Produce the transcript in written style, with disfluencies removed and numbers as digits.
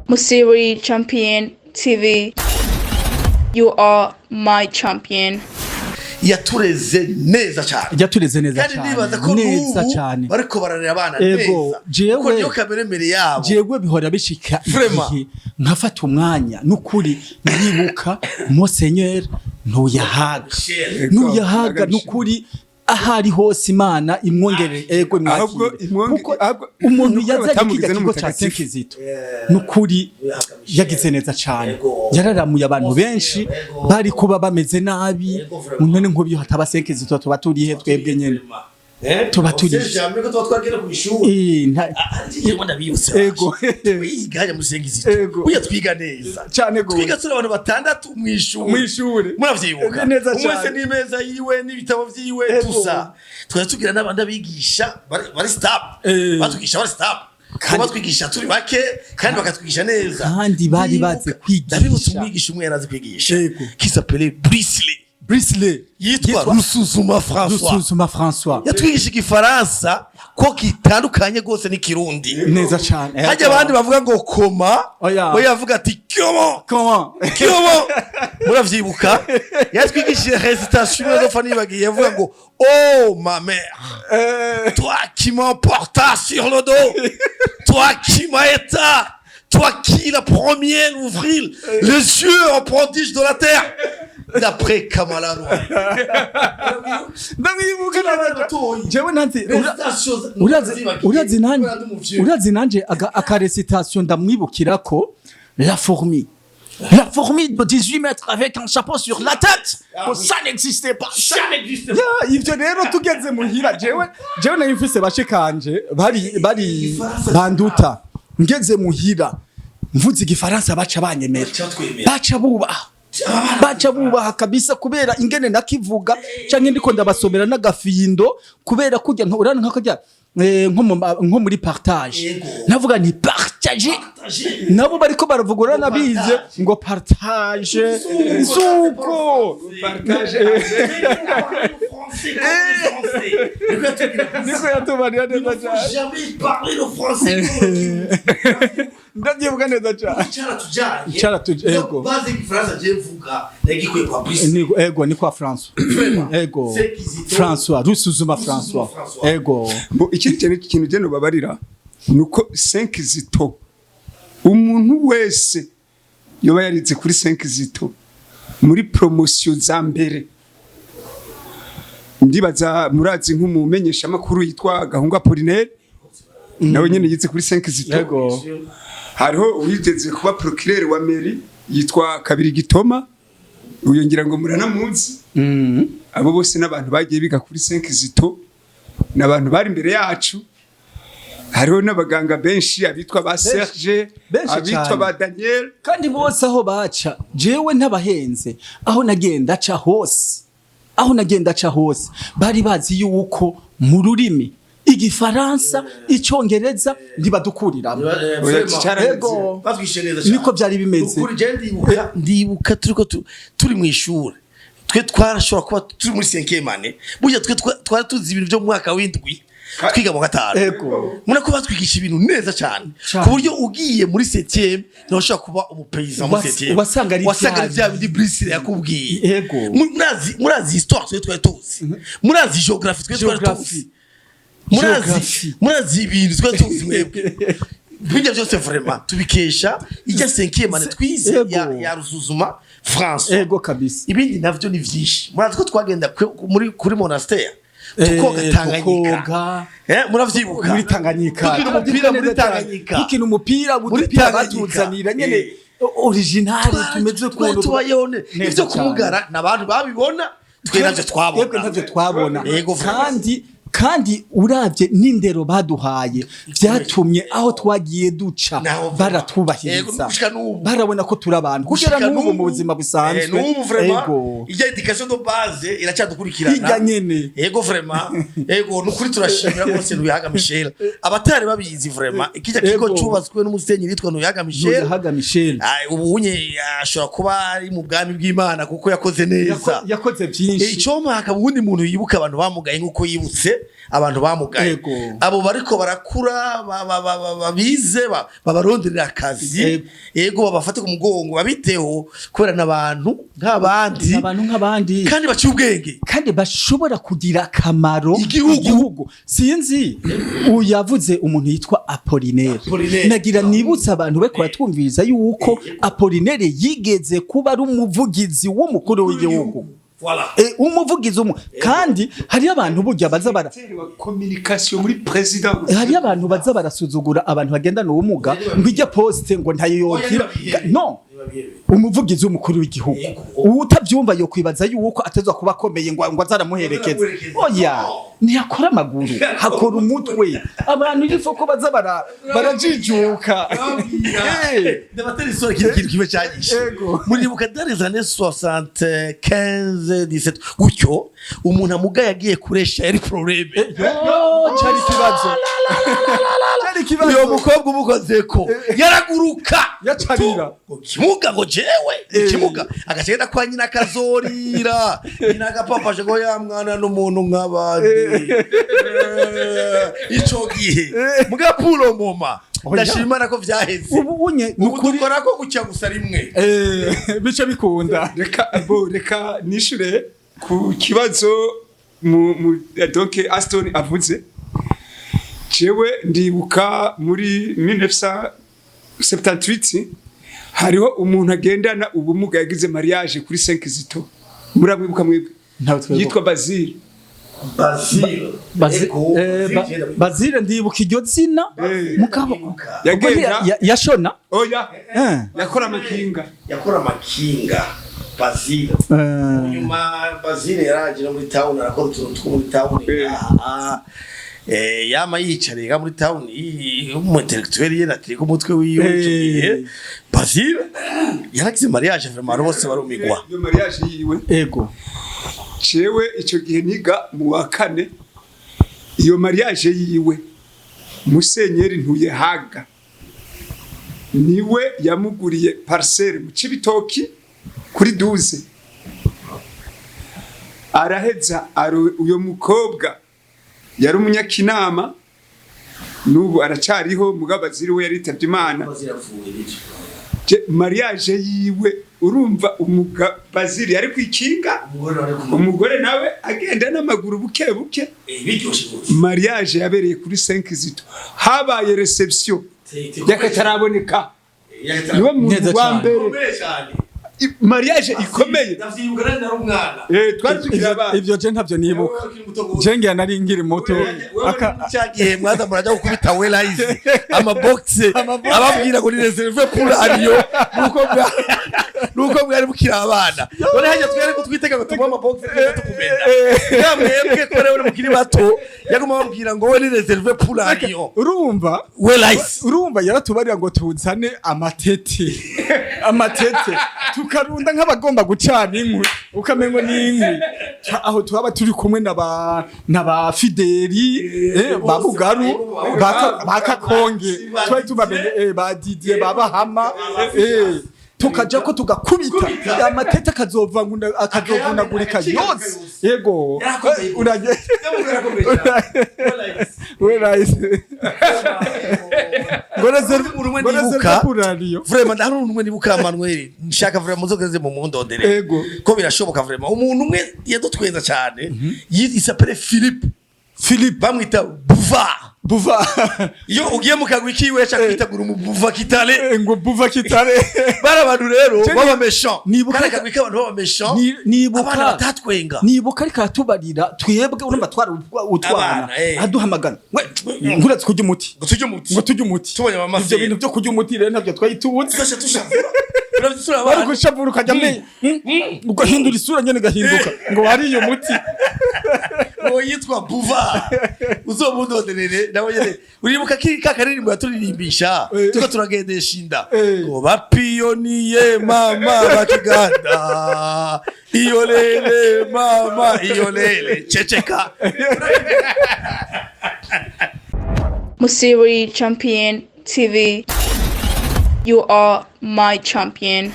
Musiri Champion TV. You are my champion. yatureze neza cyane kandi nibaza ko n'ubu bariko bararera abana neza ko niyo kameremere yabo jewe bihora bishika igihe nkafata umwanya n'ukuri ndibuka Monseigneur ntuyahaga n'ukuri ahari hose Imana imwongere ego umuntu yazaje kiga kigo ca Saint Kizito n'ukuri yagize neza cyane yararamuye abantu benshi bari kuba bameze nabi none nko biyo hataba Saint Kizito tuba turihe twebwe nyene tuba turi jamwe ko twagera ku ishuri ego twiga mu Saint Kizito uya twiga neza cyane go twiga turi abantu batandatu mu ishuri muravyibuka umwese n'imeza yiwe n'ibitabo vyiwe tusa twatugira n'abandi abigisha bari staff batugisha bari staff kandi twigisha turi bake kandi bakatwigisha neza kandi bari baze kwigisha ndabibutse umwigisha umwe yarazi kwigisha qui s'appelait Brisley yitwa Rusuzuma François yatwigisha igifaransa ko kitandukanye gose n'ikirundi neza cyane hajya abandi bavuga ngo koma we yavuga ati comment muravyibuka yatwigishije récitation zo fani bagiye yavuga ngo oh ma mère toi qui m'emportas sur le dos toi qui m'as toi qui la première ouvrir les yeux en prodige de la terre d'après Kamala urazi nanje aka recitation ndamwibukira ko la fourmi de 18 mètres avec un chapeau sur la tête ça n'existait pas ivyo rero tugeze muhira jewe nayimfise bashikanje bari banduta ngeze muhira mvuze igifaransa baca banyemera baca bubaha kabisa kubera ingene nakivuga canke ndiko ndabasomera n'agafindo kubera kujya urana nkakajya nko muri partage navuga ni partage nabo bariko baravugura nabize ngo partage suko partage niko yatubarira neza cyane jamais parler le français ndavyivuga neza cyane ego bazi igifaransa je mvuga nagikwiye kwa Brice ego ni kwa François ego François Rusuzuma François ego ikintu geno babarira nuko Saint Kizito umuntu wese yoba yarize kuri Saint Kizito muri promotion za mbere ndibaza murazi nk'umumenyesha makuru yitwa Gahunga Apollinaire nawe nyene yize kuri Saint Kizito yego hariho uwigeze kuba procureur wa mairie yitwa Kabiri Gitoma uyongira ngo muranamuzi abo bose n'abantu bagiye biga kuri Saint Kizito n'abantu bari imbere yacu hariho n'abaganga benshi abitwa ba Serge abitwa ba Daniel kandi bose aho baca jewe ntabahenze aho nagenda ca hose bari bazi yuko mu rurimi igifaransa icyongereza ndibadukuriramo niko byari bimeze ndibuka turiko turi mu ishuri twe twarashobora kuba turi muri 5e année burya twe twari tuzi ibintu byo mu mwaka w'indwi twiga mu gatanu muna ko batwigisha ibintu neza cyane ku buryo ugiye muri 7e ntushobora kuba umupaysan mu 7e wasanga ari bya bindi Brice yakubwiye murazi histoire twe twari tuzi murazi geography twe twari tuzi murazi ibintu twe tuzi mwebwe bijya byose vraiment tubikesha ijya 5e année twize ya Rusuzuma France ego kabisa ibindi navyo ni vyinshi murazi ko twagenda kuri monastère tukoga Tanganyika muravyibuka muri Tanganyika dukina umupira budupira batuzanira nyene original tumeze ko tubayone ivyo kumugara nabantu babibona twe navyo twabona kandi uravye n'indero baduhaye vyatumye aho twagiye duca baratubahiriza barabona ko turi abantu kugera n'ubu mu buzima busanzwe n'ubu vraiment ijya education de base iracyadukurikirana ego vraiment ego n'ukuri turashimira bose Nuyaga Michel abatari babizi vraiment ikijya kigo cubatswe n'umusenyi yitwa Nuyaga Michel ubu unye ashobora kuba ari mu bwami bw'Imana kuko yakoze neza yakoze byinshi icyo hakaba ubundi muntu yibuka abantu bamugaye nkuko yibutse abantu bamugaye Ego. abo bariko barakura babize babaronderera akazi ego babafate ku mugongo babiteho kubera n'abantu nk'abandi kandi baciye ubwenge kandi bashobora kugira akamaro igihugu sinzi uyavuze umuntu yitwa Apollinaire nagira nibutsa abantu beko batwumviriza yuko Apollinaire yigeze kuba ari umuvugizi w'umukuru w'igihugu umuvugizi kandi hari abantu burya baza bara communication muri president hari abantu baza barasuzugura abantu bagendana ubumuga ngo ijya poste ngo ntayo yogira no umuvugizi w'umukuru w'igihugu utabyumva yo kwibaza yuko atezwa kuba akomeye ngo azaramuherekeza oya ntiyakora amaguru hakora umutwe abantu ifo ko baza barajijuka ndabatera isura kintu kibe cyanyishe muri buka dans les années 75 17 gutyo umuntu amugaye yagiye kuresha yari problème cyari kibazo uyo mukobwa umukozeko yaraguruka yacarira kimuga ngo jewe kimuga agacenda kwa nyina kazorira nyina agapapashe ngo ya mwana n'umuntu nk'abandi ico gihe mugapulo moma ndashimana ko vyaheze ubunye nukuri ko gucya gusa rimwe bice bikunda reka nishure ku kibazo donc Aston avuze jewe ndibuka muri 1978 hariho umuntu agendana ubumuga yagize mariage kuri Saint Kizito muramwibuka mwebwe yitwa Bazile ndibuka iryo zina mugabo yagenda yashona oya yakora amakinga Bazile nyuma Bazile yaragira muri town arakora utuntu two muri town yama yicariye muri town mu intellectuel yenatiri ku mutwe wiwe Bazile yaragize mariage vraiment bose barumigwa iyo mariage yiwe ego cewe ico gihe niga mu wa kane iyo mariage yiwe musenyeri ntuye haga niwe yamuguriye parcelle mu Cibitoki kuri 12 araheza uyo mukobwa yari umunyakinama nubu aracariho mugabaziri we yaritavye Imana mariage yiwe urumva umugabaziri yari kwikinga umugore nawe agenda n'amaguru buke buke mariage yabereye kuri Saint Kizito habaye reception yakataraboneka niwe muntu wa mbere mariage ikomeye twari tukira abana ivyo je ntavyo nibuka je ngiye nari ngiri muto cyagihe mwaza muraja gukubita welayize amabox ababwira ngo ni reserve pour ariyo nuko mwari bukira abana none hajya twere kutwitega ngo tumwe amabox tukumenya yamwebwe kore uri mukiri bato yaguma babwira ngo we ni reserve pour ariyo urumva welayize urumva yaratubarira ngo tuzane amatete tukarunda nk'abagomba gucana inkwi ukamengo n'inkwi aho twaba turi kumwe n'aba Fideli ba Bugaru bakakonge twari tubamenye ba Didier babahama tukaja ko tugakubita amatete akazovunagurika yose yego urage vraiment ndahano umwe nibuka Manuel nshaka vraiment muzogeze mu mundondere ko birashoboka vraiment umuntu umwe yadutwenza cyane yisapere Philippe bamwita Buva iyo ugiye mukagwi kiwe cyakwitegura umubuva kitale ngo buva kitale barabantu rero baba méchant nibuka kagwi k'abantu baba méchant nibuka batatwenga nibuka ariko tubarira twebwe urumva twara utwana aduhamagana nkuratse kujya umuti ngo tujye umuti tubonye mama ivyo bintu byo kujya umuti rero ntabyo twayituwutse bari gushavura ukajya me ugahindura isura nyene gahinduka ngo wari iyo muti ngo yitwa Buva uzobundonderere nawe nyene uribuka kakaririmbo yaturirimbisha tuko turagendesha inda ngo bapiyoniye mama bakiganda iyo lele mama iyo lele ceceka Musiri Champion TV, you are my champion.